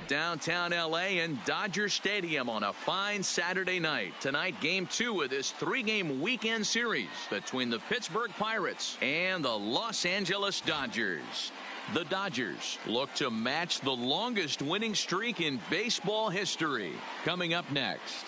Downtown L.A. and Dodger Stadium on a fine Saturday night. Tonight, Game 2 of this 3-game weekend series between the Pittsburgh Pirates and the Los Angeles Dodgers. The Dodgers look to match the longest winning streak in baseball history. Coming up next.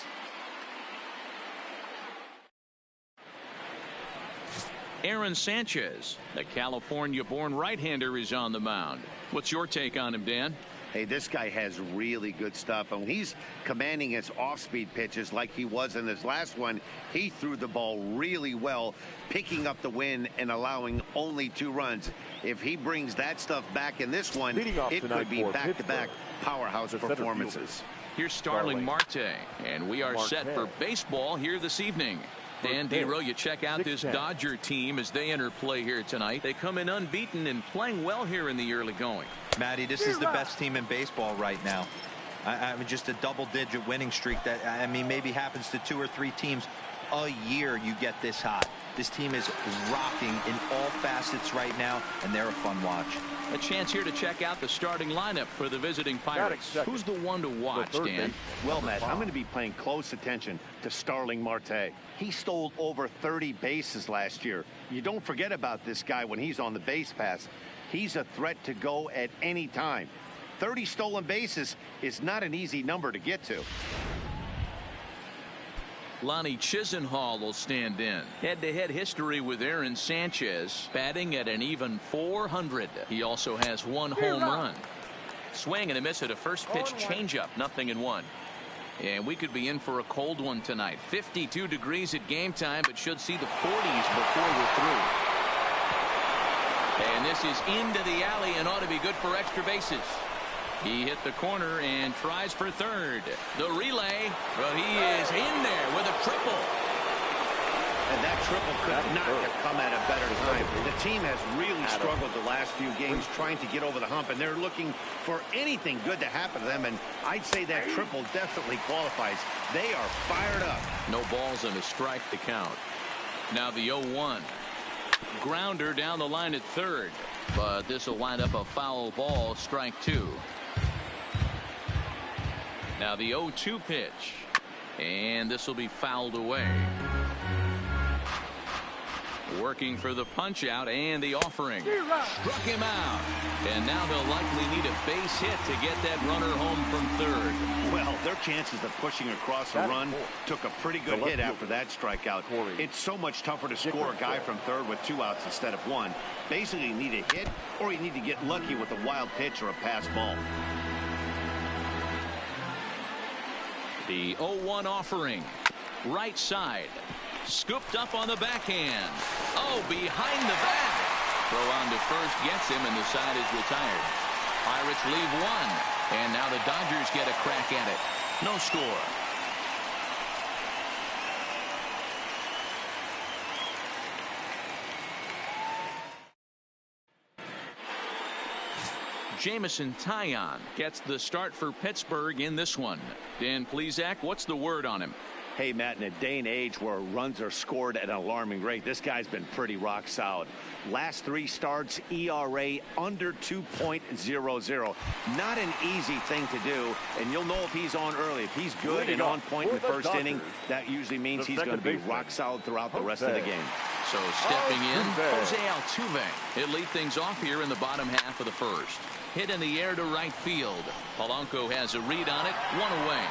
Aaron Sanchez, the California-born right-hander, is on the mound. What's your take on him, Dan? Hey, this guy has really good stuff. And when he's commanding his off-speed pitches like he was in his last one, he threw the ball really well, picking up the win and allowing only 2 runs. If he brings that stuff back in this one, it could be back-to-back powerhouse performances. Here's Starling Marte, and we are set for baseball here this evening. Dan Dero, you check out this Dodger team as they enter play here tonight. They come in unbeaten and playing well here in the early going. Matty, this is the best team in baseball right now. I mean, just a double-digit winning streak that, I mean, maybe happens to 2 or 3 teams a year. You get this hot. This team is rocking in all facets right now, and they're a fun watch. A chance here to check out the starting lineup for the visiting Pirates. Who's the one to watch, Dan? Well, Matt, I'm going to be paying close attention to Starling Marte. He stole over 30 bases last year. You don't forget about this guy when he's on the base pass. He's a threat to go at any time. 30 stolen bases is not an easy number to get to. Lonnie Chisenhall will stand in. Head-to-head history with Aaron Sanchez, batting at an even .400. He also has 1 home run. Swing and a miss at a first pitch changeup, 0-1. And we could be in for a cold one tonight. 52 degrees at game time, but should see the 40s before we're through. And this is into the alley and ought to be good for extra bases. He hit the corner and tries for third. The relay, but he is in there with a triple. And that triple could not have come at a better time. The team has really struggled the last few games trying to get over the hump, and they're looking for anything good to happen to them, and I'd say that triple definitely qualifies. They are fired up. No balls and a strike to count. Now the 0-1. Grounder down the line at third, but this will wind up a foul ball, strike 2. Now the 0-2 pitch, and this will be fouled away. Working for the punch out and the offering. Struck him out. And now they'll likely need a base hit to get that runner home from third. Well, their chances of pushing across a run took a pretty good hit after that strikeout. It's so much tougher to score a guy from third with 2 outs instead of 1. Basically, you need a hit or you need to get lucky with a wild pitch or a pass ball. The 0-1 offering. Right side. Scooped up on the backhand. Oh, behind the back. Throw on to first gets him, and the side is retired. Pirates leave 1, and now the Dodgers get a crack at it. No score. Jamison Taillon gets the start for Pittsburgh in this one. Dan Plesac, what's the word on him? Hey, Matt, in a day and age where runs are scored at an alarming rate, this guy's been pretty rock solid. Last 3 starts, ERA under 2.00. Not an easy thing to do, and you'll know if he's on early. If he's good and on point in the first inning, that usually means he's going to be rock solid throughout the rest of the game. So stepping in, Jose Altuve. He'll lead things off here in the bottom half of the first. Hit in the air to right field. Polanco has a read on it, 1 away.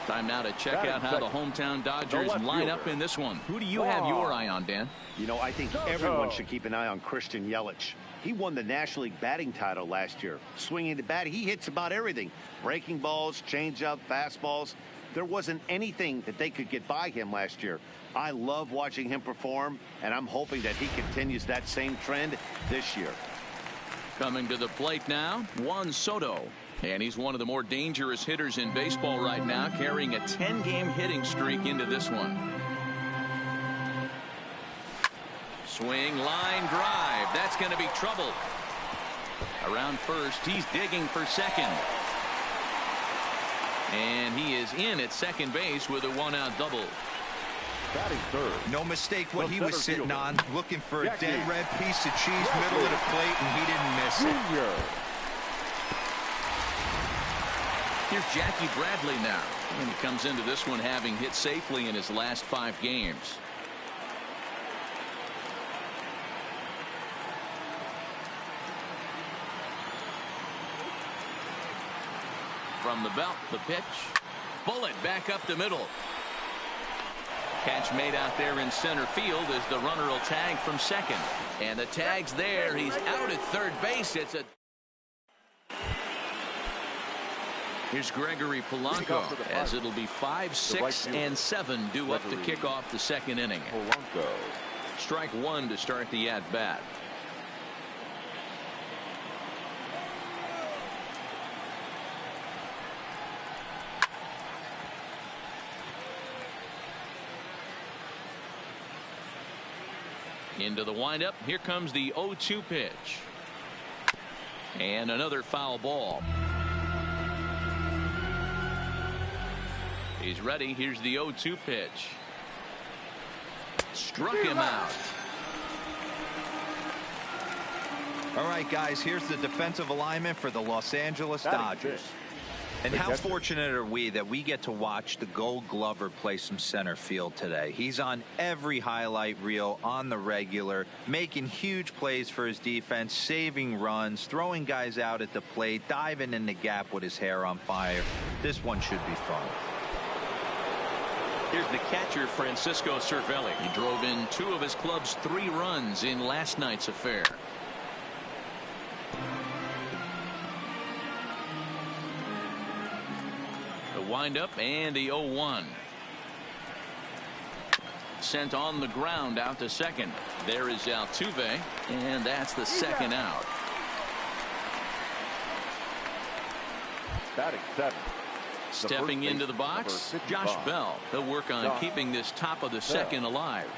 Time now to check out how the hometown Dodgers line up in this one. Who do you have your eye on, Dan? You know, I think everyone should keep an eye on Christian Yelich. He won the National League batting title last year. Swinging the bat, he hits about everything. Breaking balls, changeup, fastballs. There wasn't anything that they could get by him last year. I love watching him perform, and I'm hoping that he continues that same trend this year. Coming to the plate now, Juan Soto. And he's one of the more dangerous hitters in baseball right now, carrying a 10-game hitting streak into this one. Swing, line drive. That's going to be trouble. Around first, he's digging for second. And he is in at second base with a 1-out double. Batting third. No mistake what he was sitting on, looking for a dead red piece of cheese, middle of the plate, and he didn't miss it. Here's Jackie Bradley now. And he comes into this one having hit safely in his last 5 games. From the belt, the pitch. Bullet back up the middle. Catch made out there in center field as the runner will tag from second. And the tag's there. He's out at third base. It's a... Here's Gregory Polanco as it'll be 5, 6, and 7 due up to kick off the second inning. Strike 1 to start the at-bat. Into the windup. Here comes the 0-2 pitch. And another foul ball. He's ready. Here's the 0-2 pitch. Struck him out. All right, guys, here's the defensive alignment for the Los Angeles Dodgers. And how fortunate are we that we get to watch the Gold Glover play some center field today. He's on every highlight reel on the regular, making huge plays for his defense, saving runs, throwing guys out at the plate, diving in the gap with his hair on fire. This one should be fun. Here's the catcher, Francisco Cervelli. He drove in 2 of his club's 3 runs in last night's affair. The windup and the 0-1. Sent on the ground out to second. There is Altuve, and that's the second out. Batting 7. Stepping into the box, Josh Bell. He'll work on keeping this top of the second alive.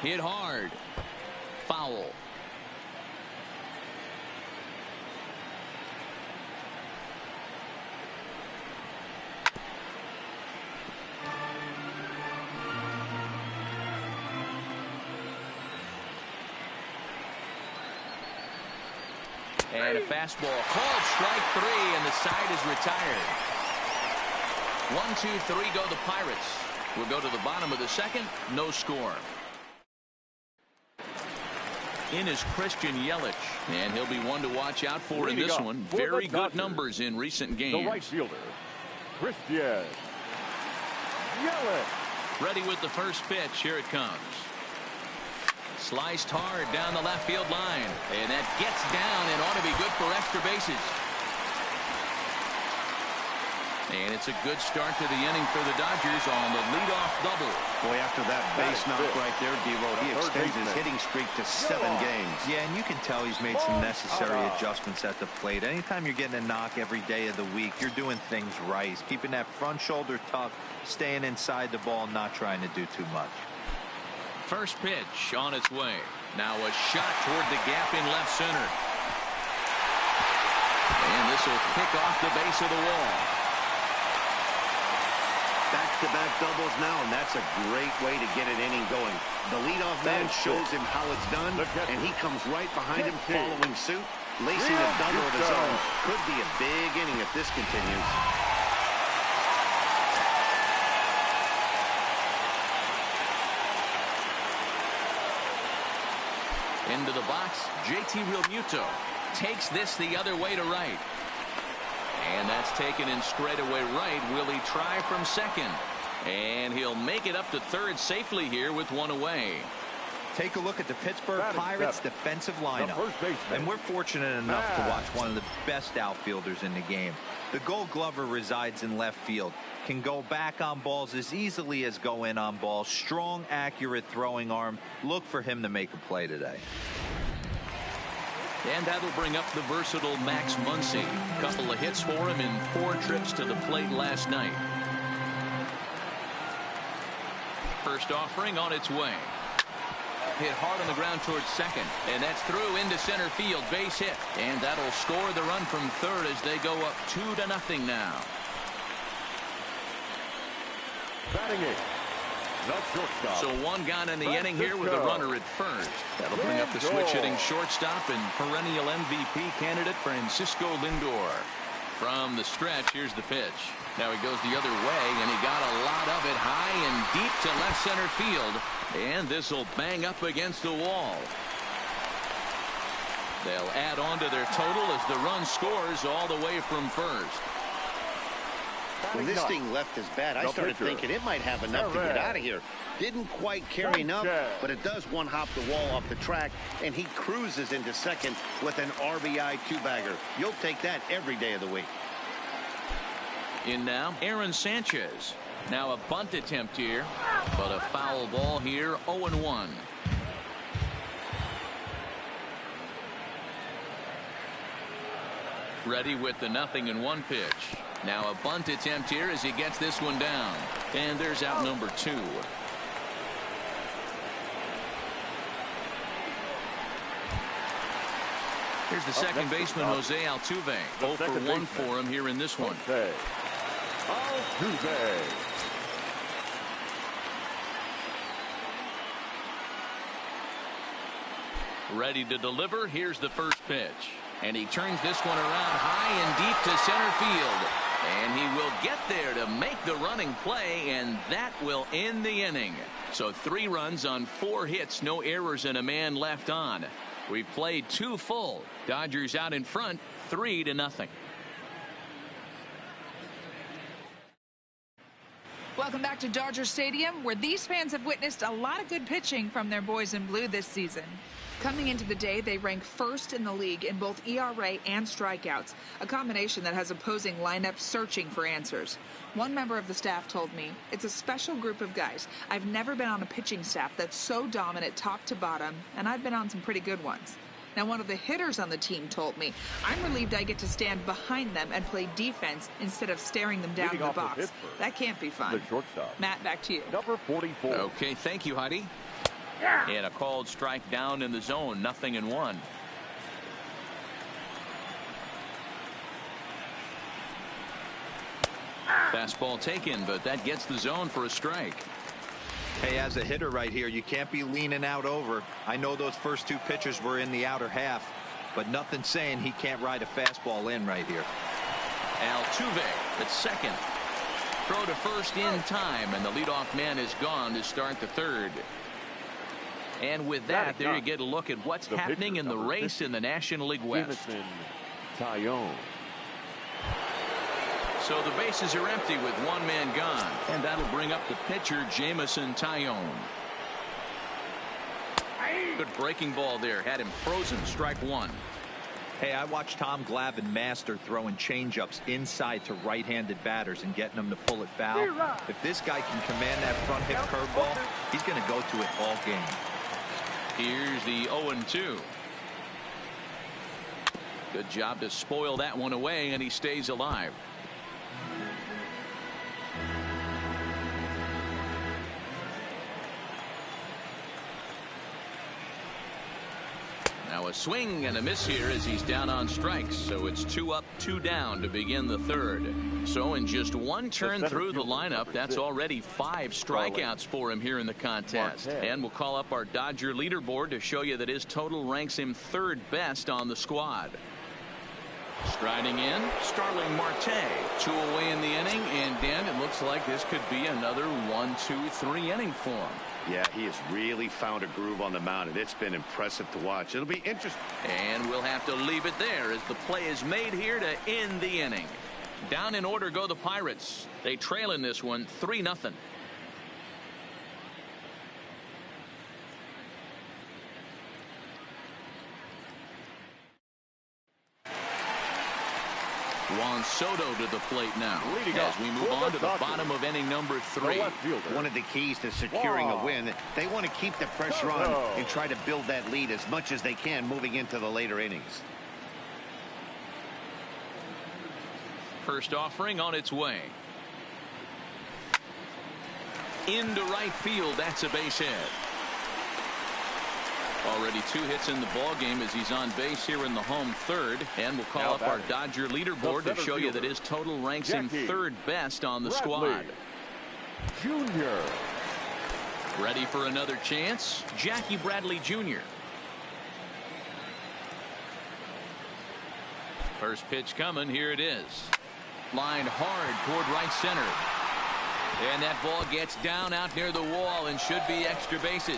Hit hard. Foul. And a fastball called strike 3, and the side is retired. 1, 2, 3 go the Pirates. We'll go to the bottom of the second. No score. In is Christian Yelich, and he'll be one to watch out for in this one. Very good numbers in recent games. The right fielder, Christian Yelich. Ready with the first pitch. Here it comes. Sliced hard down the left field line, and that gets down and ought to be good for extra bases. And it's a good start to the inning for the Dodgers on the leadoff double. Boy, after that base knock right there, D-Roll, he extends his hitting streak to 7 games. Yeah, and you can tell he's made some necessary adjustments at the plate. Anytime you're getting a knock every day of the week, you're doing things right. He's keeping that front shoulder tucked, staying inside the ball, not trying to do too much. First pitch on its way. Now a shot toward the gap in left center. And this will kick off the base of the wall. Back-to-back doubles now, and that's a great way to get an inning going. The leadoff man shows him how it's done, and he comes right behind him following suit. Lacing a double of his own. Could be a big inning if this continues. Into the box, JT Realmuto takes this the other way to right. And that's taken in straightaway right. Will he try from second? And he'll make it up to third safely here with 1 away. Take a look at the Pittsburgh Pirates defensive lineup. And we're fortunate enough to watch one of the best outfielders in the game. The Gold Glover resides in left field. Can go back on balls as easily as go in on balls. Strong, accurate throwing arm. Look for him to make a play today. And that'll bring up the versatile Max Muncy. Couple of hits for him in 4 trips to the plate last night. First offering on its way. Hit hard on the ground towards second, and that's through into center field. Base hit, and that'll score the run from third as they go up 2-0 now. Batting it, the shortstop. So one gone in the inning here with a runner at first. That'll bring up the switch hitting shortstop and perennial MVP candidate Francisco Lindor. From the stretch, here's the pitch. Now he goes the other way, and he got a lot of it high and deep to left center field. And this will bang up against the wall. They'll add on to their total as the run scores all the way from first. When this thing left his bat, I started thinking it might have enough to get out of here. Didn't quite carry enough, but it does one-hop the wall off the track, and he cruises into second with an RBI two-bagger. You'll take that every day of the week. In now, Aaron Sanchez. Now a bunt attempt here, but a foul ball here, 0-1. Ready with the 0-1 pitch. Now a bunt attempt here as he gets this one down. And there's out number 2. Here's the second baseman, Jose Altuve. 0 for 1 for him here in this one. Altuve. Ready to deliver. Here's the first pitch. And he turns this one around high and deep to center field. And he will get there to make the running play, and that will end the inning. So 3 runs on 4 hits, no errors, and a man left on. We've played 2 full. Dodgers out in front, 3-0. Welcome back to Dodger Stadium, where these fans have witnessed a lot of good pitching from their boys in blue this season. Coming into the day, they rank first in the league in both ERA and strikeouts, a combination that has opposing lineups searching for answers. One member of the staff told me, "It's a special group of guys. I've never been on a pitching staff that's so dominant top to bottom, and I've been on some pretty good ones." Now, one of the hitters on the team told me, "I'm relieved I get to stand behind them and play defense instead of staring them down in the box. That can't be fun." The shortstop. Matt, back to you. Number 44. Okay, thank you, Heidi. And a called strike down in the zone, 0-1. Fastball taken, but that gets the zone for a strike. Hey, as a hitter right here, you can't be leaning out over. I know those first 2 pitches were in the outer half, but nothing saying he can't ride a fastball in right here. Altuve at second. Throw to first in time, and the leadoff man is gone to start the third. And with that, there you get a look at what's happening in the race in the National League West. Taillon. So the bases are empty with 1 man gone, and that'll bring up the pitcher, Jameson Taillon. Good breaking ball there, had him frozen, strike 1. Hey, I watched Tom Glavine master throwing changeups inside to right-handed batters and getting them to pull it foul. If this guy can command that front hip curveball, he's going to go to it all game. Here's the 0-2. Good job to spoil that one away, and he stays alive. Now a swing and a miss here as he's down on strikes. So it's 2 up, 2 down to begin the third. So in just 1 turn through the lineup, that's already 5 strikeouts for him here in the contest. And we'll call up our Dodger leaderboard to show you that his total ranks him 3rd best on the squad. Striding in, Starling Marte. 2 away in the inning, and Dan, it looks like this could be another 1-2-3 inning for him. Yeah, he has really found a groove on the mound, and it's been impressive to watch. It'll be interesting. And we'll have to leave it there as the play is made here to end the inning. Down in order go the Pirates. They trail in this one 3-0. Juan Soto to the plate now as we move on to the bottom of inning number 3. One of the keys to securing a win, they want to keep the pressure on and try to build that lead as much as they can moving into the later innings. First offering on its way. Into right field, that's a base hit. Already 2 hits in the ball game as he's on base here in the home third. And we'll call up our Dodger leaderboard to show you that his total ranks him 3rd best on the squad. Jr. Ready for another chance? Jackie Bradley Jr. First pitch coming. Here it is. Lined hard toward right center. And that ball gets down out near the wall and should be extra bases.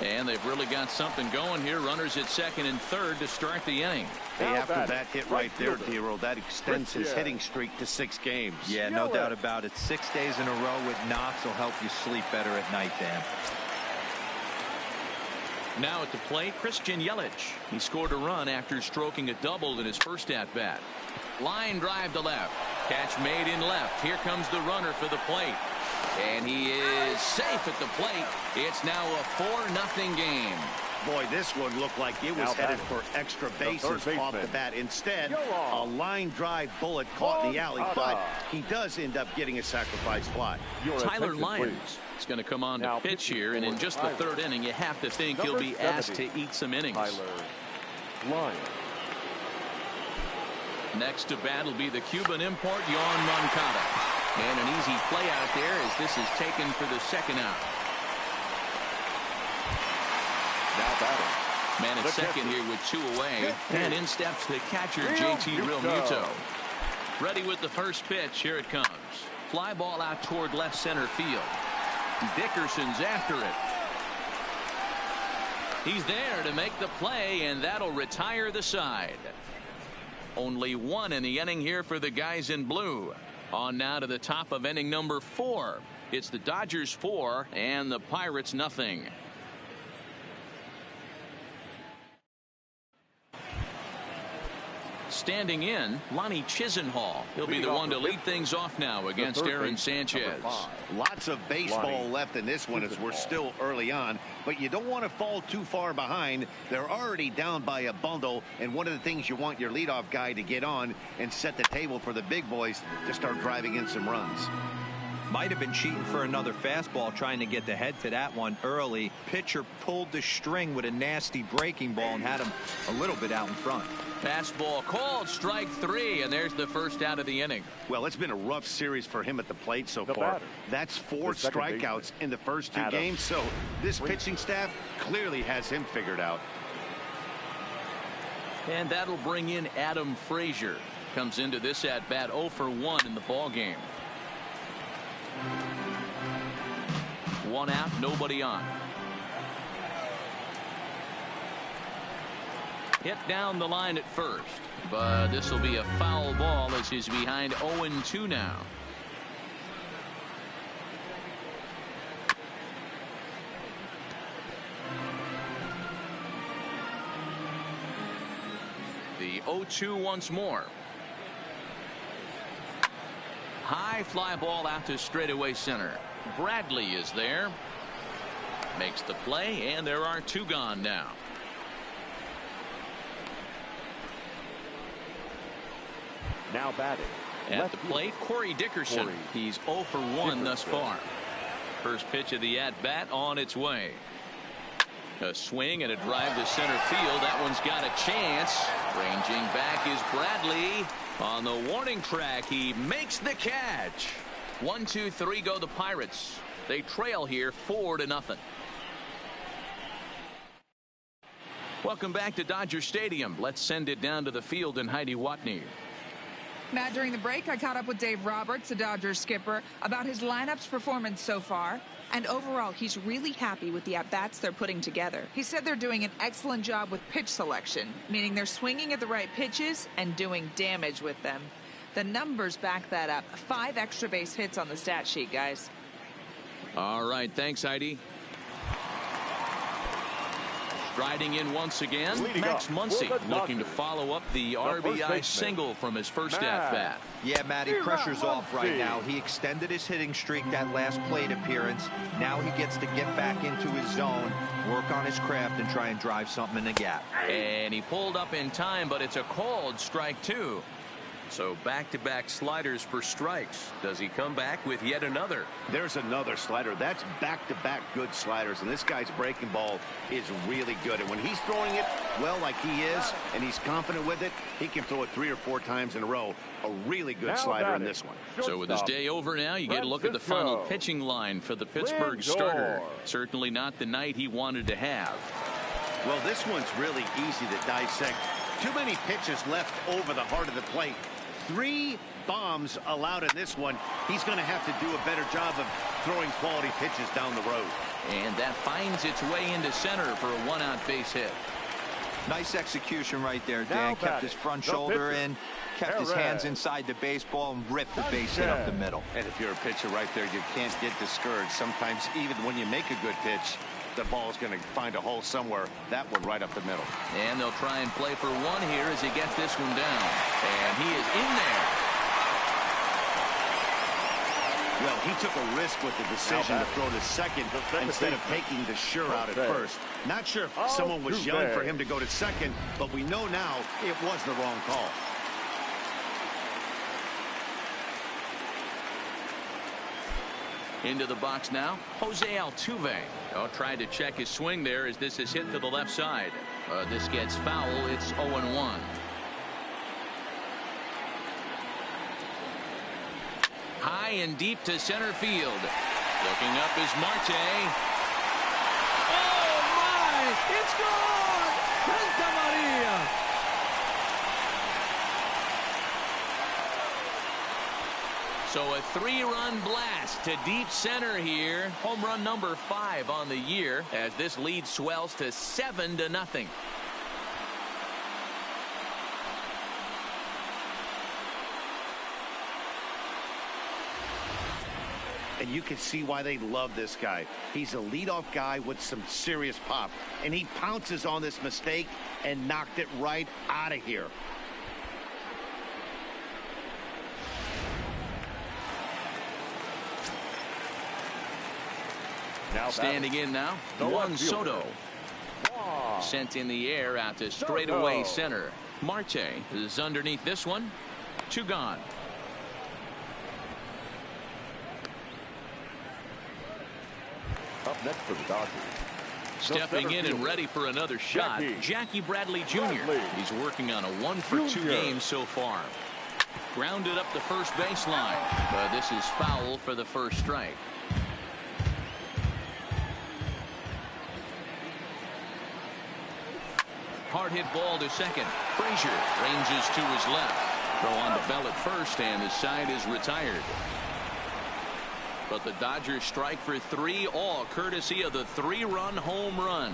And they've really got something going here. Runners at second and third to start the inning. Hey, after that hit right there, Dero, that extends his hitting streak to 6 games. Yeah, no doubt about it. 6 days in a row with knocks will help you sleep better at night, Dan. Now at the plate, Christian Yelich. He scored a run after stroking a double in his first at-bat. Line drive to left. Catch made in left. Here comes the runner for the plate. And he is safe at the plate. It's now a 4-0 game. Boy, this one looked like it was headed for extra bases off the bat. Instead, a line drive bullet caught in the alley, but he does end up getting a sacrifice fly. Tyler Lyons is going to come on to pitch here, and in just the 3rd inning, you have to think he'll be asked to eat some innings. Next to bat will be the Cuban import, Yoan Moncada. And an easy play out there as this is taken for the 2nd out. Now batting. Man at second here with 2 away. And in steps the catcher, JT Realmuto. Ready with the first pitch. Here it comes. Fly ball out toward left center field. Dickerson's after it. He's there to make the play, and that'll retire the side. Only 1 in the inning here for the guys in blue. On now to the top of inning number 4. It's the Dodgers 4 and the Pirates nothing. Standing in, Lonnie Chisenhall. He'll be the one to lead things off now against Aaron Sanchez. Lots of baseball left in this one as we're still early on, but you don't want to fall too far behind. They're already down by a bundle, and one of the things you want your leadoff guy to get on and set the table for the big boys to start driving in some runs. Might have been cheating for another fastball, trying to get the head to that one early. Pitcher pulled the string with a nasty breaking ball and had him a little bit out in front. Fastball called, strike 3, and there's the first out of the inning. Well, it's been a rough series for him at the plate so far. That's 4 strikeouts in the first 2 games, so this pitching staff clearly has him figured out. And that'll bring in Adam Frazier. Comes into this at bat 0 for 1 in the ball game. 1 out, nobody on. Hit down the line at first, but this will be a foul ball as he's behind 0-2 now. The 0-2 once more. High fly ball out to straightaway center. Bradley is there. Makes the play, and there are 2 gone now. Now batting. At the plate, Corey Dickerson. He's 0 for 1 thus far. First pitch of the at-bat on its way. A swing and a drive to center field. That one's got a chance. Ranging back is Bradley. On the warning track, he makes the catch. 1, 2, 3 go the Pirates. They trail here 4-0. Welcome back to Dodger Stadium. Let's send it down to the field and Heidi Watney. Matt, during the break, I caught up with Dave Roberts, the Dodgers skipper, about his lineup's performance so far. And overall, he's really happy with the at-bats they're putting together. He said they're doing an excellent job with pitch selection, meaning they're swinging at the right pitches and doing damage with them. The numbers back that up. 5 extra base hits on the stat sheet, guys. All right, thanks, Heidi. Striding in once again, Max Muncy looking to follow up the RBI single from his first at-bat. Yeah, Matty, pressure's off right now. He extended his hitting streak that last plate appearance. Now he gets to get back into his zone, work on his craft, and try and drive something in the gap. And he pulled up in time, but it's a called strike 2. So back-to-back sliders for strikes. Does he come back with yet another? There's another slider. That's back-to-back good sliders, and this guy's breaking ball is really good. And when he's throwing it well like he is, and he's confident with it, he can throw it 3 or 4 times in a row. A really good slider in this one. So with his day over now, you get a look at the final pitching line for the Pittsburgh starter. Certainly not the night he wanted to have. Well, this one's really easy to dissect. Too many pitches left over the heart of the plate. 3 bombs allowed in this one. He's going to have to do a better job of throwing quality pitches down the road. And that finds its way into center for a 1-out base hit. Nice execution right there, Dan. Kept his front shoulder in, kept his hands inside the baseball, and ripped the base hit up the middle. And if you're a pitcher right there, you can't get discouraged. Sometimes even when you make a good pitch, the ball's going to find a hole somewhere. That one right up the middle. And they'll try and play for 1 here as he gets this one down. And he is in there. Well, he took a risk with the decision to throw to second instead of taking the sure out at first. Not sure if someone was yelling for him to go to second, but we know now it was the wrong call. Into the box now, Jose Altuve. Oh, tried to check his swing there as this is hit to the left side. This gets foul. It's 0-1. High and deep to center field. Looking up is Marte. Oh, my! It's gone! Santa Maria! So a 3-run blast to deep center here. Home run number 5 on the year as this lead swells to 7-0. And you can see why they love this guy. He's a leadoff guy with some serious pop. And he pounces on this mistake and knocked it right out of here. Standing in now, Juan Soto. Sent in the air out to straightaway center. Marte is underneath this one. 2 gone. Up next for the Dodgers. Stepping in and ready for another shot, Jackie Bradley Jr. He's working on a 1-for-2 game so far. Grounded up the first baseline, but this is foul for the first strike. Hard hit ball to second. Frazier ranges to his left. Throw on the bell at first, and the side is retired. But the Dodgers strike for 3, all courtesy of the 3-run home run.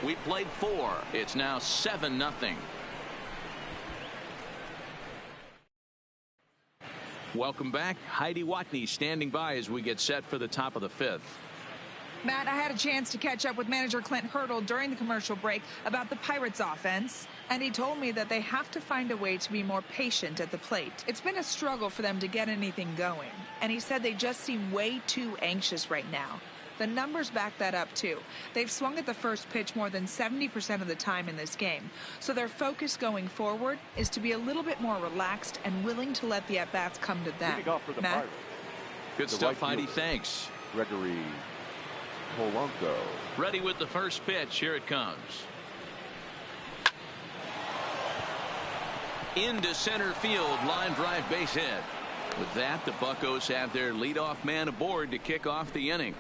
We played 4. It's now 7-0. Welcome back. Heidi Watney standing by as we get set for the top of the 5th. Matt, I had a chance to catch up with manager Clint Hurdle during the commercial break about the Pirates offense, and he told me that they have to find a way to be more patient at the plate. It's been a struggle for them to get anything going, and he said they just seem way too anxious right now. The numbers back that up, too. They've swung at the first pitch more than 70% of the time in this game, so their focus going forward is to be a little bit more relaxed and willing to let the at-bats come to them. Matt? Good stuff, Heidi. Thanks. Gregory Polanco. Ready with the first pitch. Here it comes. Into center field. Line drive base hit. With that, the Buccos have their leadoff man aboard to kick off the inning.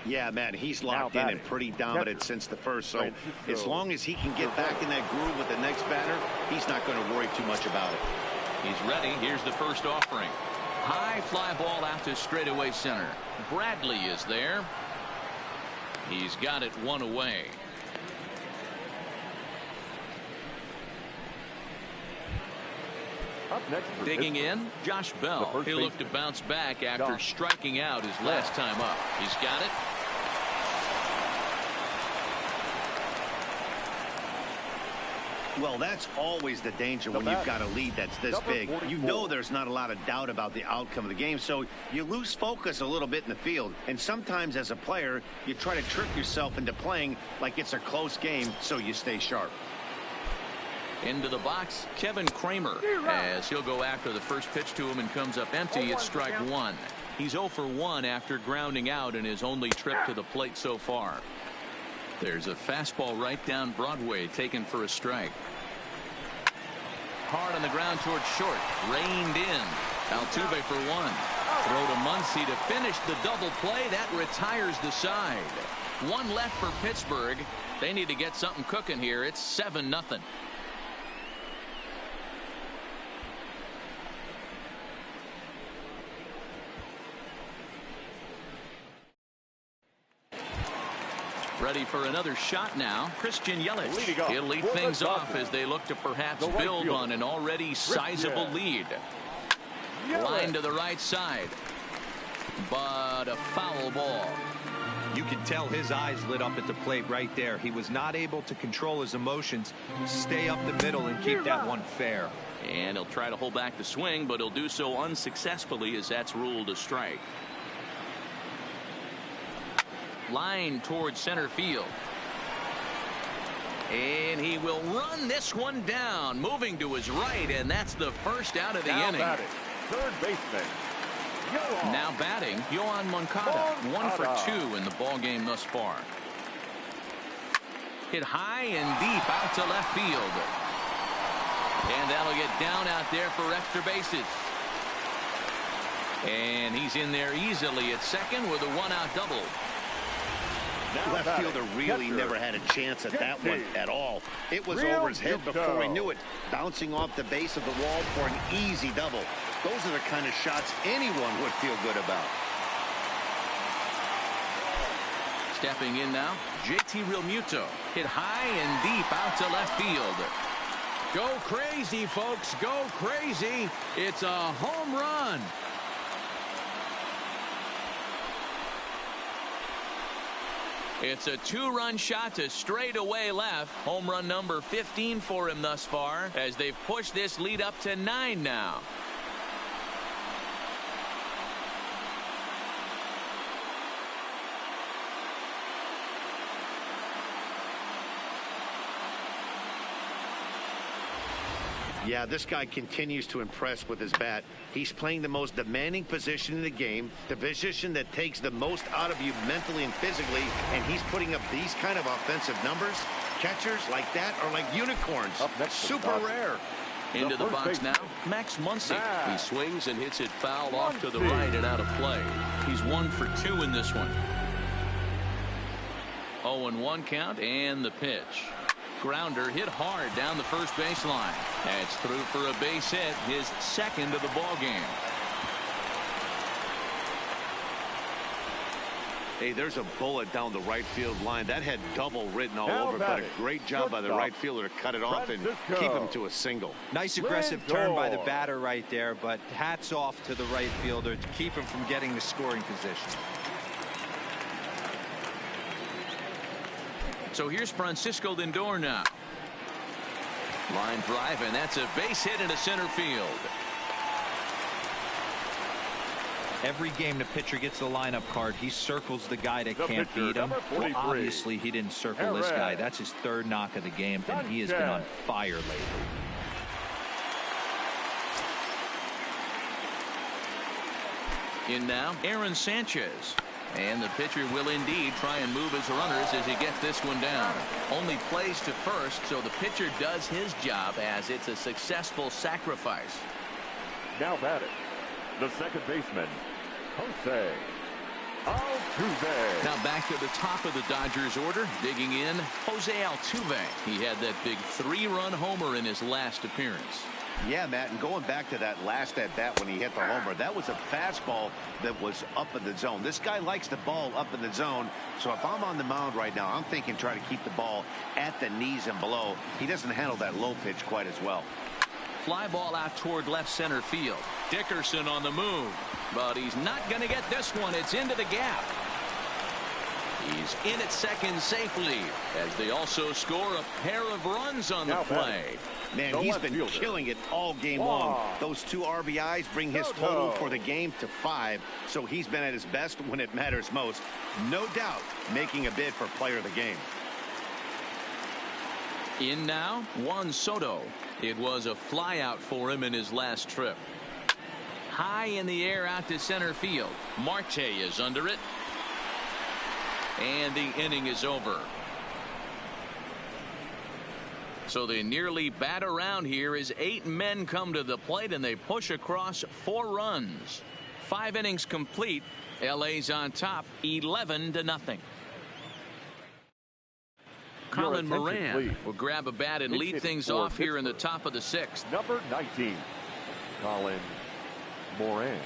Yeah, man, he's locked in and pretty dominant since the first. So as long as he can get back in that groove with the next batter, he's not going to worry too much about it. He's ready. Here's the first offering. High fly ball out to straightaway center. Bradley is there. He's got it 1 away. Up next Digging in, Josh Bell. He'll look to bounce back after striking out his last time up. He's got it. Well, that's always the danger when you've got a lead that's this big. You know there's not a lot of doubt about the outcome of the game, so you lose focus a little bit in the field. And sometimes as a player, you try to trick yourself into playing like it's a close game so you stay sharp. Into the box, Kevin Kramer, as he'll go after the first pitch to him and comes up empty. It's strike one. He's 0 for 1 after grounding out in his only trip to the plate so far. There's a fastball right down Broadway taken for a strike. Hard on the ground towards short. Reined in. Altuve for 1. Throw to Muncy to finish the double play. That retires the side. 1 left for Pittsburgh. They need to get something cooking here. It's 7-0. Ready for another shot now. Christian Yelich. He'll lead things off as they look to perhaps build on an already sizable lead. Line to the right side. But a foul ball. You can tell his eyes lit up at the plate right there. He was not able to control his emotions, stay up the middle, and keep that one fair. And he'll try to hold back the swing, but he'll do so unsuccessfully as that's ruled a strike. Line towards center field. And he will run this one down, moving to his right, and that's the first out of the inning. Third baseman. Now batting, Yohan Moncada, 1 for 2 in the ball game thus far. Hit high and deep out to left field. And that'll get down out there for extra bases. And he's in there easily at second with a 1-out double. Left fielder really never had a chance at that one at all. It was over his head before he knew it, bouncing off the base of the wall for an easy double. Those are the kind of shots anyone would feel good about. Stepping in now, JT Realmuto. Hit high and deep out to left field. Go crazy, folks. Go crazy. It's a home run. It's a 2-run shot to straightaway left. Home run number 15 for him thus far as they've pushed this lead up to 9 now. Yeah, this guy continues to impress with his bat. He's playing the most demanding position in the game, the position that takes the most out of you mentally and physically, and he's putting up these kind of offensive numbers. Catchers like that are like unicorns. Super rare. Into the box now, Max Muncy. He swings and hits it foul off to the right and out of play. He's 1 for 2 in this one. 0-1 count and the pitch. Grounder hit hard down the first baseline. That's through for a base hit, his second of the ball game. Hey, there's a bullet down the right field line. That had double written all over, but a great job by the right fielder to cut it off and keep him to a single. Nice aggressive turn by the batter right there, but hats off to the right fielder to keep him from getting the scoring position. So here's Francisco Lindor now. Line drive, and that's a base hit into center field. Every game the pitcher gets the lineup card, he circles the guy that can't beat him. Well, obviously, he didn't circle this guy. That's his 3rd knock of the game, and he has been on fire lately. In now, Aaron Sanchez. And the pitcher will indeed try and move his runners as he gets this one down. Only plays to first, so the pitcher does his job as it's a successful sacrifice. Now batting, the second baseman, Jose Altuve. Now back to the top of the Dodgers order, digging in, Jose Altuve. He had that big 3-run homer in his last appearance. Yeah, Matt, and going back to that last at-bat when he hit the homer, that was a fastball that was up in the zone. This guy likes the ball up in the zone, so if I'm on the mound right now, I'm thinking try to keep the ball at the knees and below. He doesn't handle that low pitch quite as well. Fly ball out toward left center field. Dickerson on the move, but he's not going to get this one. It's into the gap. He's in at second safely as they also score a pair of runs on the play. Man, he's been killing it all game long. Those 2 RBIs bring his total for the game to 5, so he's been at his best when it matters most. No doubt making a bid for player of the game. In now, Juan Soto. It was a flyout for him in his last trip. High in the air out to center field. Marte is under it. And the inning is over. So they nearly bat around here as 8 men come to the plate and they push across 4 runs. 5 innings complete. LA's on top 11-0. Colin Moran will grab a bat and lead things off here in the top of the 6th. Number 19, Colin Moran.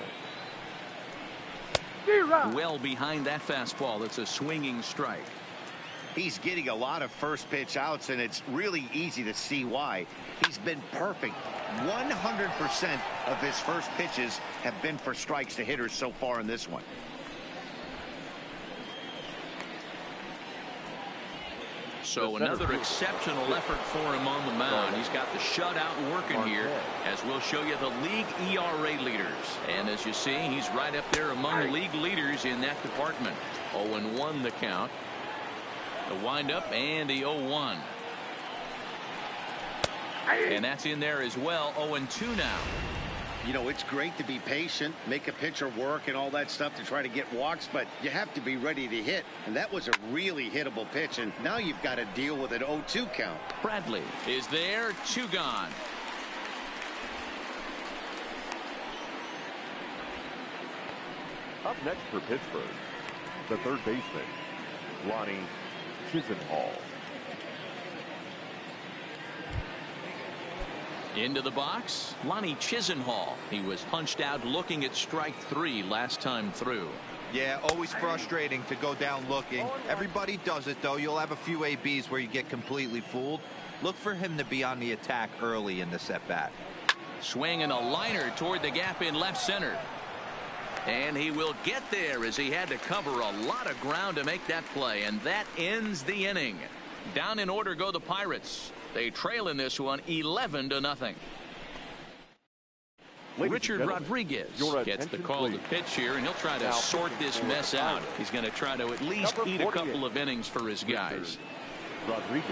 Well behind that fastball. It's a swinging strike. He's getting a lot of first pitch outs, and it's really easy to see why. He's been perfect. 100% of his first pitches have been for strikes to hitters so far in this one. So another exceptional effort for him on the mound. He's got the shutout working here, as we'll show you the league ERA leaders. And as you see, he's right up there among league leaders in that department. 0-1 the count. The windup and the 0-1. And that's in there as well. 0-2 now. You know, it's great to be patient, make a pitcher work and all that stuff to try to get walks, but you have to be ready to hit. And that was a really hittable pitch, and now you've got to deal with an 0-2 count. Bradley is there. 2 gone. Up next for Pittsburgh, the third baseman, Lonnie Chisenhall. Into the box, Lonnie Chisenhall. He was punched out looking at strike 3 last time through. Yeah, always frustrating to go down looking. Everybody does it, though. You'll have a few ABs where you get completely fooled. Look for him to be on the attack early in the at-bat. Swinging a liner toward the gap in left center. And he will get there as he had to cover a lot of ground to make that play. And that ends the inning. Down in order go the Pirates. They trail in this one 11-0. Richard Rodriguez gets the call to pitch here, and he'll try to sort this mess out. He's going to try to at least eat a couple of innings for his guys. Rodriguez.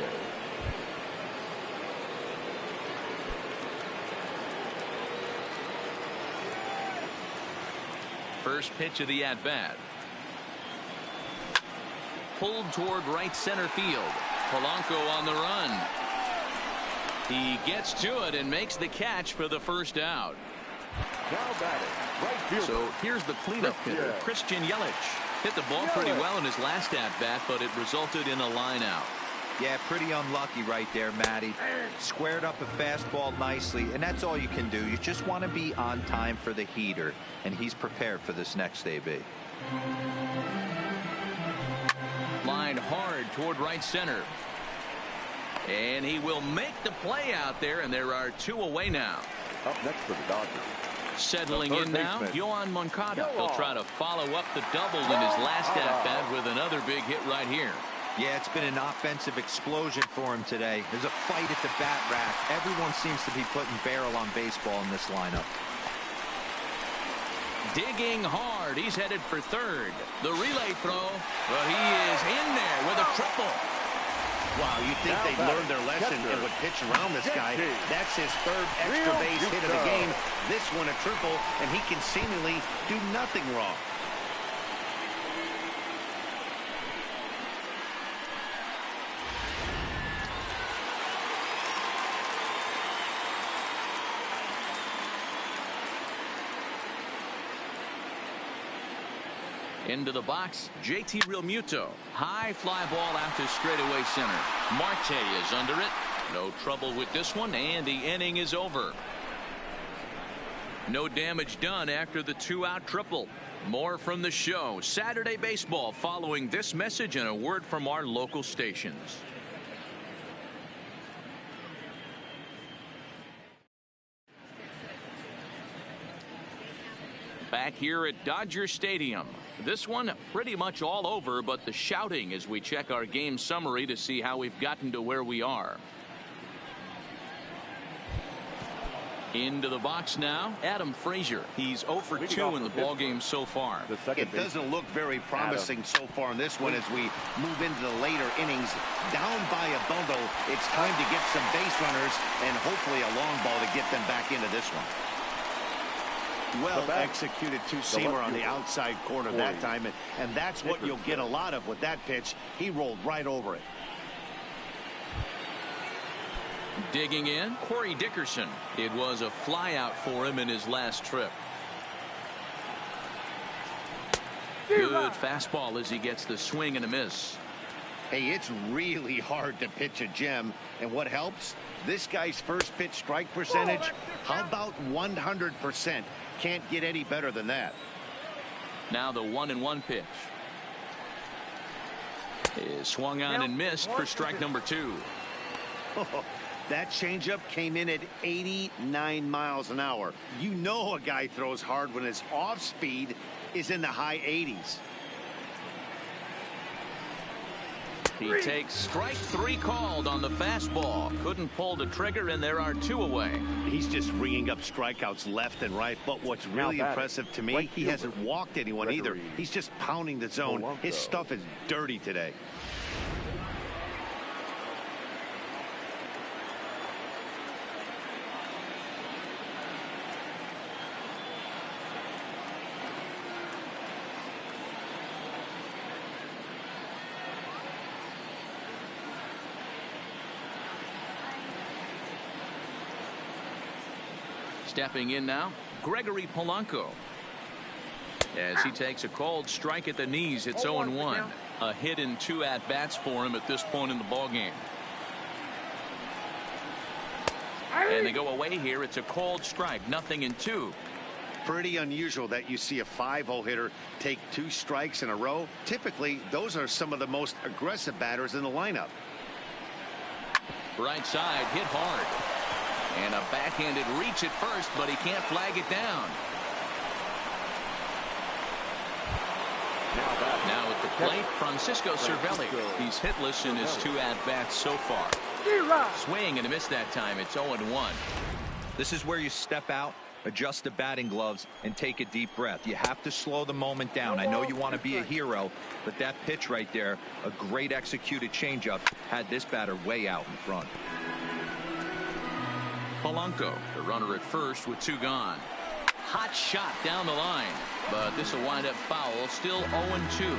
First pitch of the at-bat. Pulled toward right center field. Polanco on the run. He gets to it and makes the catch for the first out. Now batting, right fielder. So here's the cleanup hitter, Christian Yelich. Hit the ball pretty well in his last at-bat, but it resulted in a line out. Yeah, pretty unlucky right there, Matty. Squared up a fastball nicely, and that's all you can do. You just want to be on time for the heater, and he's prepared for this next AB. Line hard toward right center. And he will make the play out there, and there are 2 away now. Up next for the Dodgers. Settling in now, Yohan Moncada. He'll try to follow up the double in his last at-bat with another big hit right here. Yeah, it's been an offensive explosion for him today. There's a fight at the bat rack. Everyone seems to be putting barrel on baseball in this lineup. Digging hard. He's headed for third. The relay throw, but he is in there with a triple. Wow, you think they'd learned their lesson and would pitch around this guy. That's his 3rd extra base hit of the game. This one a triple, and he can seemingly do nothing wrong. Into the box, JT Realmuto. High fly ball out to straightaway center. Marte is under it. No trouble with this one, and the inning is over. No damage done after the 2-out triple. More from the show. Saturday Baseball following this message and a word from our local stations. Back here at Dodger Stadium. This one pretty much all over, but the shouting as we check our game summary to see how we've gotten to where we are. Into the box now, Adam Frazier. He's 0 for 2 in the ball game so far. It doesn't look very promising so far in this one as we move into the later innings. Down by a bundle, it's time to get some base runners and hopefully a long ball to get them back into this one. Well executed two-seamer on the outside corner that time, and that's what you'll get a lot of with that pitch. He rolled right over it. Digging in, Corey Dickerson. It was a fly-out for him in his last trip. Good fastball as he gets the swing and a miss. Hey, it's really hard to pitch a gem, and what helps? This guy's first pitch strike percentage, how about 100%? Can't get any better than that. Now the 1-1 pitch is swung on and missed for strike number 2. That changeup came in at 89 miles an hour. You know a guy throws hard when his off speed is in the high 80s. He takes strike 3 called on the fastball. Couldn't pull the trigger, and there are 2 away. He's just ringing up strikeouts left and right. But what's really impressive to me, he hasn't walked anyone either. He's just pounding the zone. His stuff is dirty today. Stepping in now, Gregory Polanco. As he takes a cold strike at the knees, it's 0-1. A hit in 2 at-bats for him at this point in the ballgame. And they go away here. It's a cold strike, 0-2. Pretty unusual that you see a 5-0 hitter take 2 strikes in a row. Typically, those are some of the most aggressive batters in the lineup. Right side, hit hard. And a backhanded reach at first, but he can't flag it down. Now at the plate, Francisco Cervelli. He's hitless in his 2 at-bats so far. Swing and a miss that time. It's 0-1. This is where you step out, adjust the batting gloves, and take a deep breath. You have to slow the moment down. I know you want to be a hero, but that pitch right there, a great executed changeup, had this batter way out in front. Polanco, the runner at first with 2 gone. Hot shot down the line, but this will wind up foul. Still 0-2.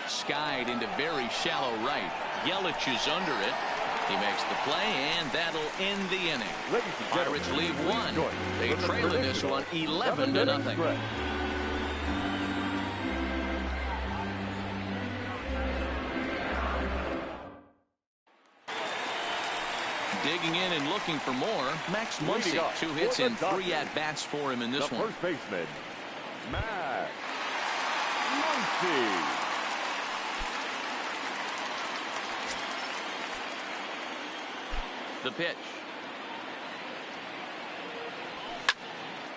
Skied into very shallow right. Yelich is under it. He makes the play, and that'll end the inning. Pirates leave 1. They trail in this one 11-0. Digging in and looking for more, Max Muncy. 2 hits and 3 at-bats for him in this one. First baseman, Max Muncy. The pitch.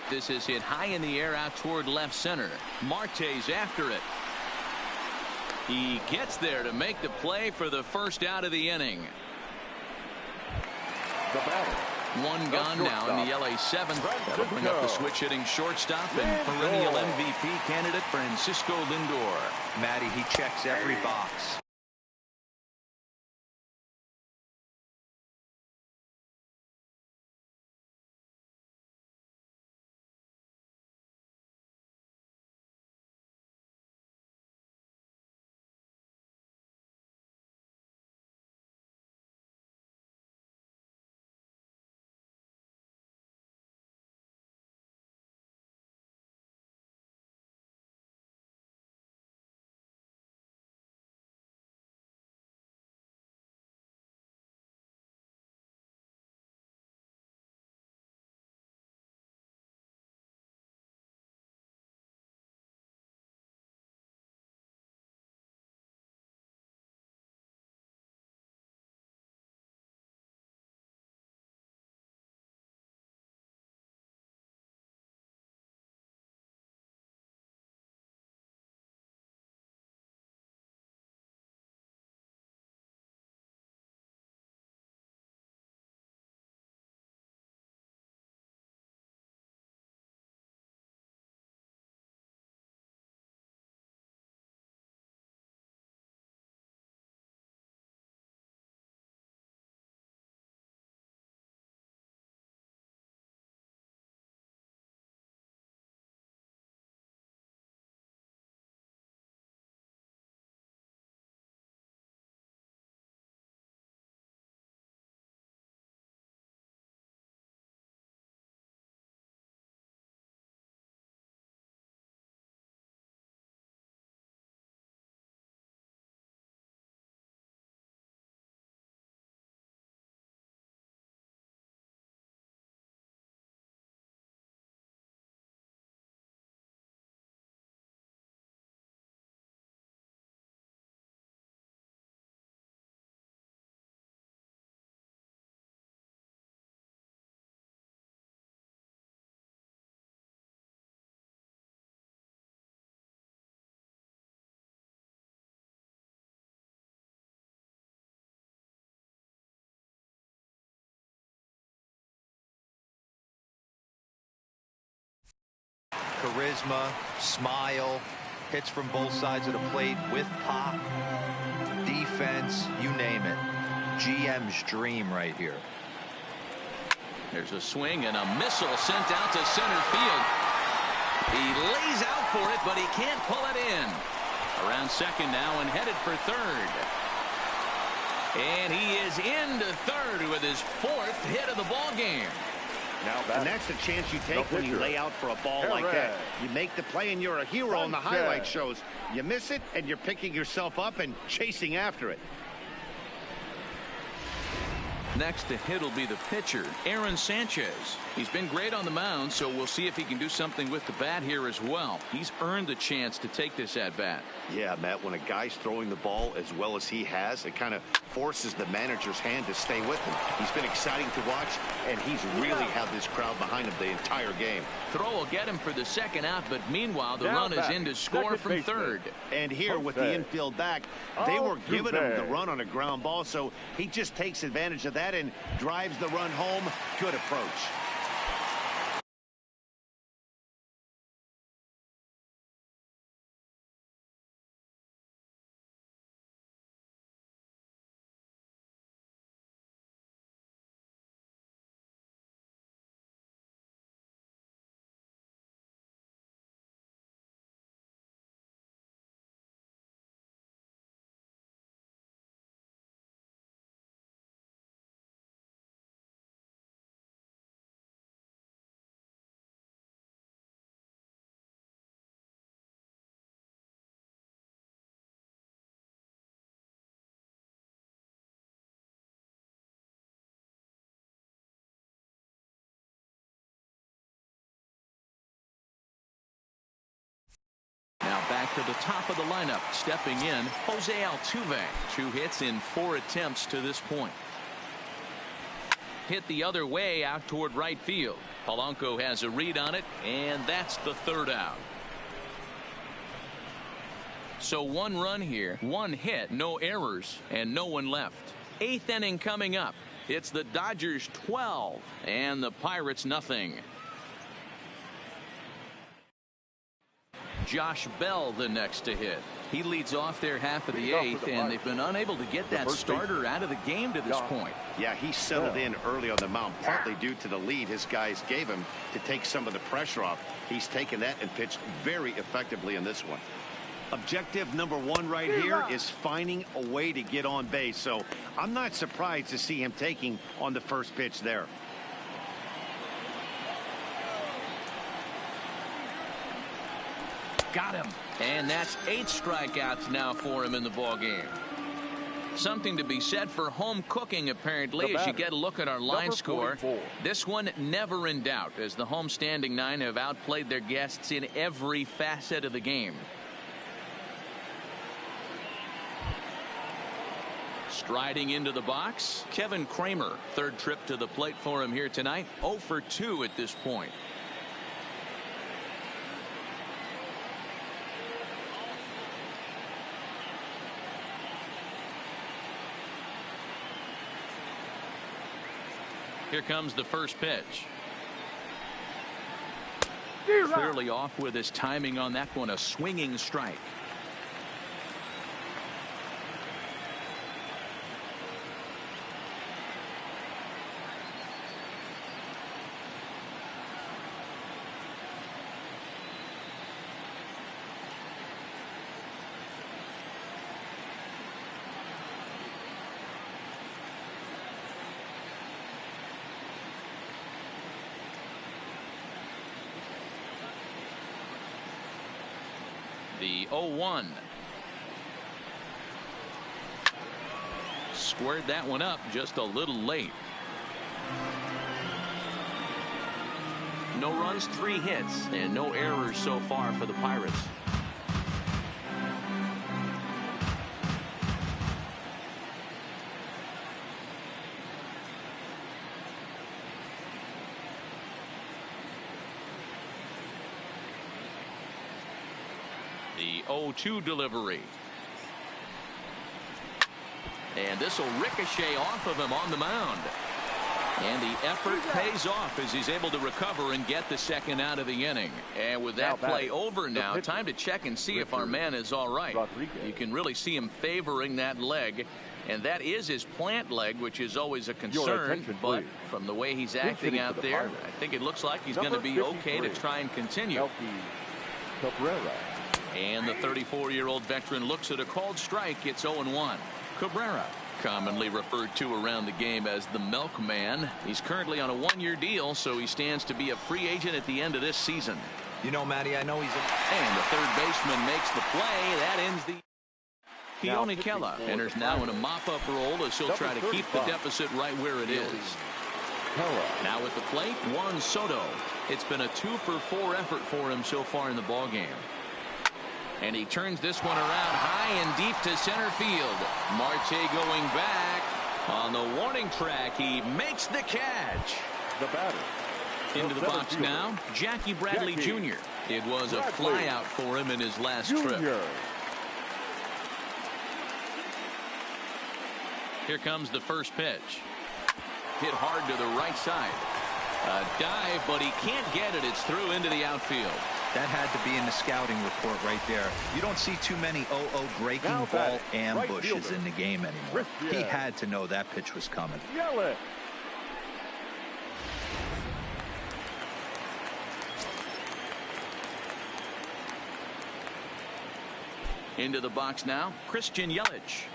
This is hit high in the air out toward left center. Marte's after it. He gets there to make the play for the first out of the inning. The batter. 1 gone now in the LA 7th. That'll bring up the switch hitting shortstop and perennial MVP candidate Francisco Lindor. Matty, he checks every box. charisma, smile, hits from both sides of the plate with pop, defense, you name it. GM's dream right here. There's a swing and a missile sent out to center field. He lays out for it, but he can't pull it in. Around second now and headed for third. And he is into third with his 4th hit of the ball game. And that's the chance you take when you lay out for a ball like that. You make the play and you're a hero on the highlight shows. You miss it and you're picking yourself up and chasing after it. Next to hit will be the pitcher, Aaron Sanchez. He's been great on the mound, so we'll see if he can do something with the bat here as well. He's earned the chance to take this at bat. Yeah, Matt, when a guy's throwing the ball as well as he has, it kind of forces the manager's hand to stay with him. He's been exciting to watch, and he's really had this crowd behind him the entire game. Throw will get him for the second out, but meanwhile, the run is in to score from third. And here with the infield back, they were giving him the run on a ground ball, so he just takes advantage of that and drives the run home. Good approach. Now back to the top of the lineup, stepping in, Jose Altuve. 2 hits in 4 attempts to this point. Hit the other way out toward right field. Polanco has a read on it, and that's the 3rd out. So 1 run here, 1 hit, no errors, and no one left. 8th inning coming up. It's the Dodgers 12 and the Pirates nothing. Josh Bell the next to hit. He leads off their half of the 8th, and they've been unable to get that starter out of the game to this point. Yeah, he settled in early on the mound, partly due to the lead his guys gave him to take some of the pressure off. He's taken that and pitched very effectively in this one. Objective number 1 right here is finding a way to get on base. So I'm not surprised to see him taking on the first pitch there. Got him. And that's 8 strikeouts now for him in the ball game. Something to be said for home cooking, apparently, as you get a look at our line score. This one never in doubt, as the home standing 9 have outplayed their guests in every facet of the game. Striding into the box, Kevin Kramer. 3rd trip to the plate for him here tonight. 0 for 2 at this point. Here comes the first pitch. Clearly off with his timing on that one. A swinging strike. The 0-1. Squared that one up just a little late. No runs, 3 hits, and no errors so far for the Pirates. The 0-2 delivery. And this will ricochet off of him on the mound. And the effort pays off as he's able to recover and get the second out of the inning. And with that play over now, time to check and see if our man is all right. You can really see him favoring that leg. And that is his plant leg, which is always a concern. But from the way he's acting out there, I think it looks like he's going to be okay to try and continue. And the 34-year-old veteran looks at a called strike. It's 0-1. Cabrera, commonly referred to around the game as the milkman. He's currently on a one-year deal, so he stands to be a free agent at the end of this season. You know, Matty, I know he's and the third baseman makes the play. That ends the Keone Kela enters now in a mop-up role as he'll try to keep the deficit right where it is. Now at the plate, Juan Soto. It's been a 2-for-4 effort for him so far in the ballgame. And he turns this one around high and deep to center field. Marte going back on the warning track. He makes the catch. The batter. Into the box now, Jackie Bradley Jr. It was a flyout for him in his last trip. Here comes the first pitch. Hit hard to the right side. A dive, but he can't get it. It's through into the outfield. That had to be in the scouting report right there. You don't see too many 0-0 breaking ball ambushes in the game anymore. He had to know that pitch was coming. Into the box now, Christian Yelich.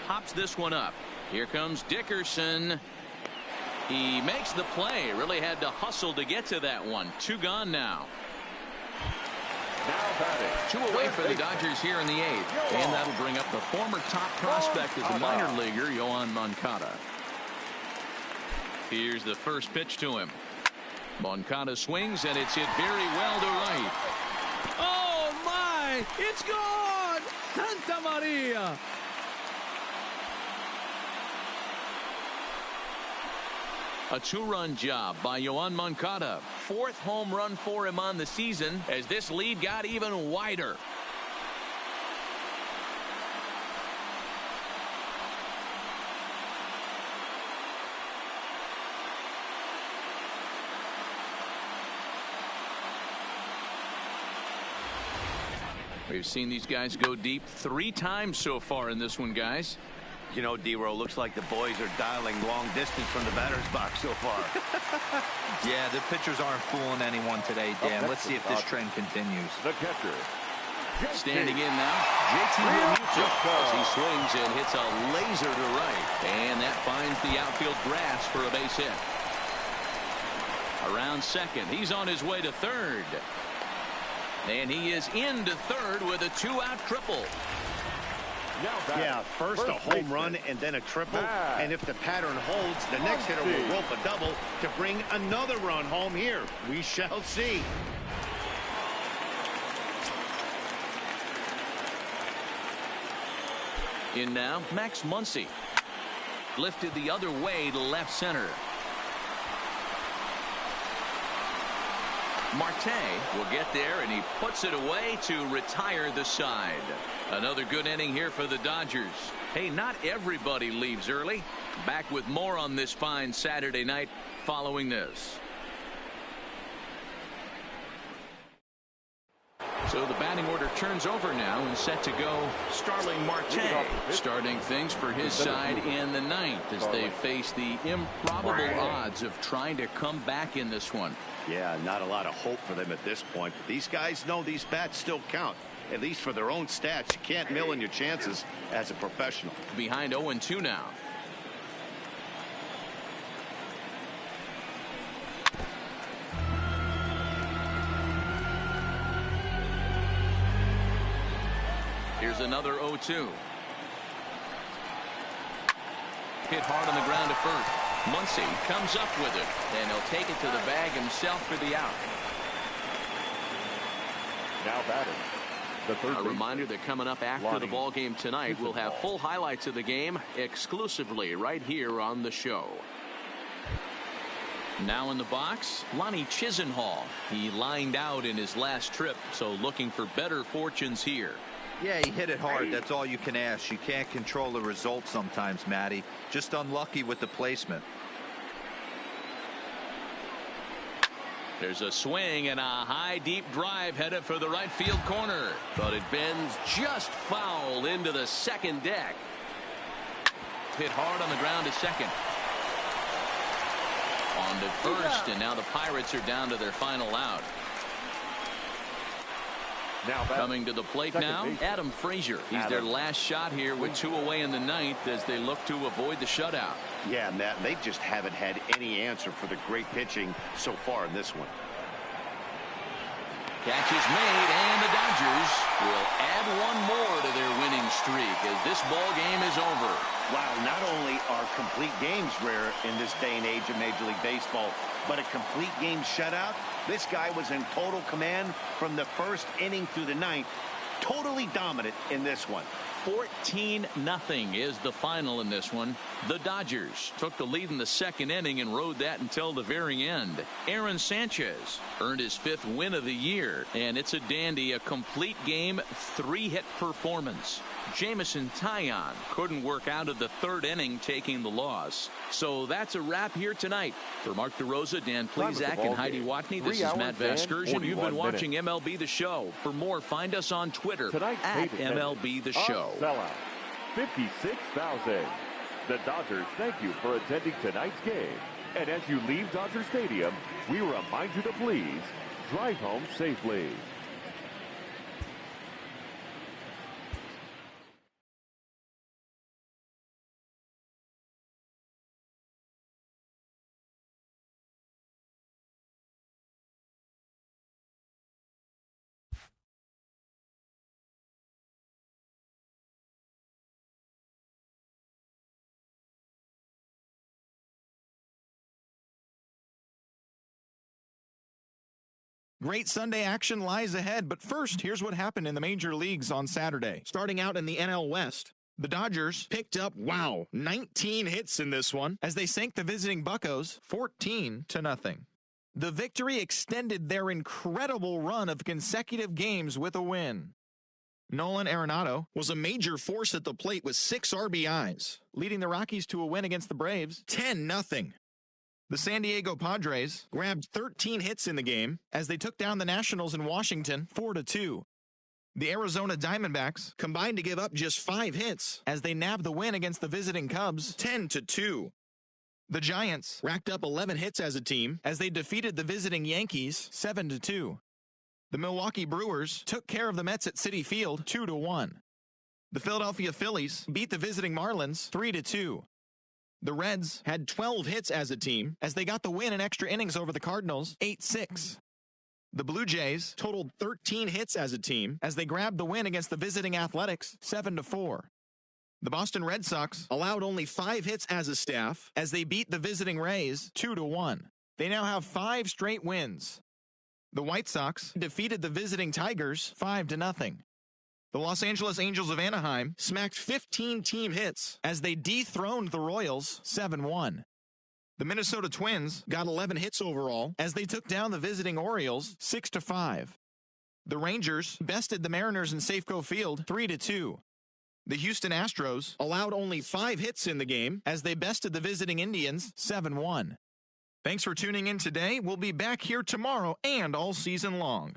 Hops this one up. Here comes Dickerson. He makes the play. Really had to hustle to get to that one. 2 gone now. 2 away for the Dodgers here in the 8th. And that'll bring up the former top prospect as a minor leaguer, Yoán Moncada. Here's the first pitch to him. Moncada swings, and it's hit very well to right. Oh, my! It's gone! Santa Maria! A 2-run job by Yoán Moncada. 4th home run for him on the season as this lead got even wider. We've seen these guys go deep 3 times so far in this one, guys. You know, D-Row, looks like the boys are dialing long distance from the batter's box so far. Yeah, the pitchers aren't fooling anyone today, Dan. Let's see if this trend continues. The catcher. Standing in now, JT Realmuto as he swings and hits a laser to right. And that finds the outfield grass for a base hit. Around second, he's on his way to third. And he is into third with a 2-out triple. Yeah, first a home run and then a triple. And if the pattern holds, the next hitter will rope a double to bring another run home here. We shall see. In now, Max Muncy. Lifted the other way to left center. Marte will get there, and he puts it away to retire the side. Another good inning here for the Dodgers. Hey, not everybody leaves early. Back with more on this fine Saturday night following this. So the batting order turns over now and set to go Starling Marte, starting things for his side in the 9th as they face the improbable odds of trying to come back in this one. Yeah, not a lot of hope for them at this point. But these guys know these bats still count, at least for their own stats. You can't mill in your chances as a professional. Behind 0-2 now. Here's another 0-2. Hit hard on the ground to first. Muncy comes up with it, and he'll take it to the bag himself for the out. Now batting. The third A reminder that coming up after the ball game tonight, we'll have full highlights of the game exclusively right here on the show. Now in the box, Lonnie Chisenhall. He lined out in his last trip, so looking for better fortunes here. Yeah, he hit it hard. That's all you can ask. You can't control the result sometimes, Matty. Just unlucky with the placement. There's a swing and a high deep drive headed for the right field corner. But it bends just foul into the second deck. Hit hard on the ground to second. On to first, and now the Pirates are down to their final out. Now coming to the plate now, Adam Frazier. He's their last shot here with 2 away in the ninth as they look to avoid the shutout. Yeah, Matt, they just haven't had any answer for the great pitching so far in this one. Catch is made, and the Dodgers will add one more to their winning streak as this ball game is over. Wow, not only are complete games rare in this day and age of Major League Baseball, but a complete game shutout. This guy was in total command from the first inning through the ninth. Totally dominant in this one. 14-0 is the final in this one. The Dodgers took the lead in the second inning and rode that until the very end. Aaron Sanchez earned his 5th win of the year, and it's a dandy, a complete game 3-hit performance. Jamison Taillon couldn't work out of the 3rd inning, taking the loss. So that's a wrap here tonight. For Mark DeRosa, Dan Plesac, and Heidi Watney, this is Matt Vasgersian. You've been watching MLB The Show. For more, find us on Twitter at MLB The Show. Sellout 56,000. The Dodgers thank you for attending tonight's game. And as you leave Dodger Stadium, we remind you to please drive home safely. Great Sunday action lies ahead, but first, here's what happened in the major leagues on Saturday. Starting out in the NL West, the Dodgers picked up, 19 hits in this one as they sank the visiting Buccos 14-0. The victory extended their incredible run of consecutive games with a win. Nolan Arenado was a major force at the plate with 6 RBIs, leading the Rockies to a win against the Braves 10-0. The San Diego Padres grabbed 13 hits in the game as they took down the Nationals in Washington 4-2. The Arizona Diamondbacks combined to give up just 5 hits as they nabbed the win against the visiting Cubs 10-2. The Giants racked up 11 hits as a team as they defeated the visiting Yankees 7-2. The Milwaukee Brewers took care of the Mets at Citi Field 2-1. The Philadelphia Phillies beat the visiting Marlins 3-2. The Reds had 12 hits as a team as they got the win in extra innings over the Cardinals 8-6. The Blue Jays totaled 13 hits as a team as they grabbed the win against the visiting Athletics 7-4. The Boston Red Sox allowed only 5 hits as a staff as they beat the visiting Rays 2-1. They now have 5 straight wins. The White Sox defeated the visiting Tigers 5-0. The Los Angeles Angels of Anaheim smacked 15 team hits as they dethroned the Royals 7-1. The Minnesota Twins got 11 hits overall as they took down the visiting Orioles 6-5. The Rangers bested the Mariners in Safeco Field 3-2. The Houston Astros allowed only 5 hits in the game as they bested the visiting Indians 7-1. Thanks for tuning in today. We'll be back here tomorrow and all season long.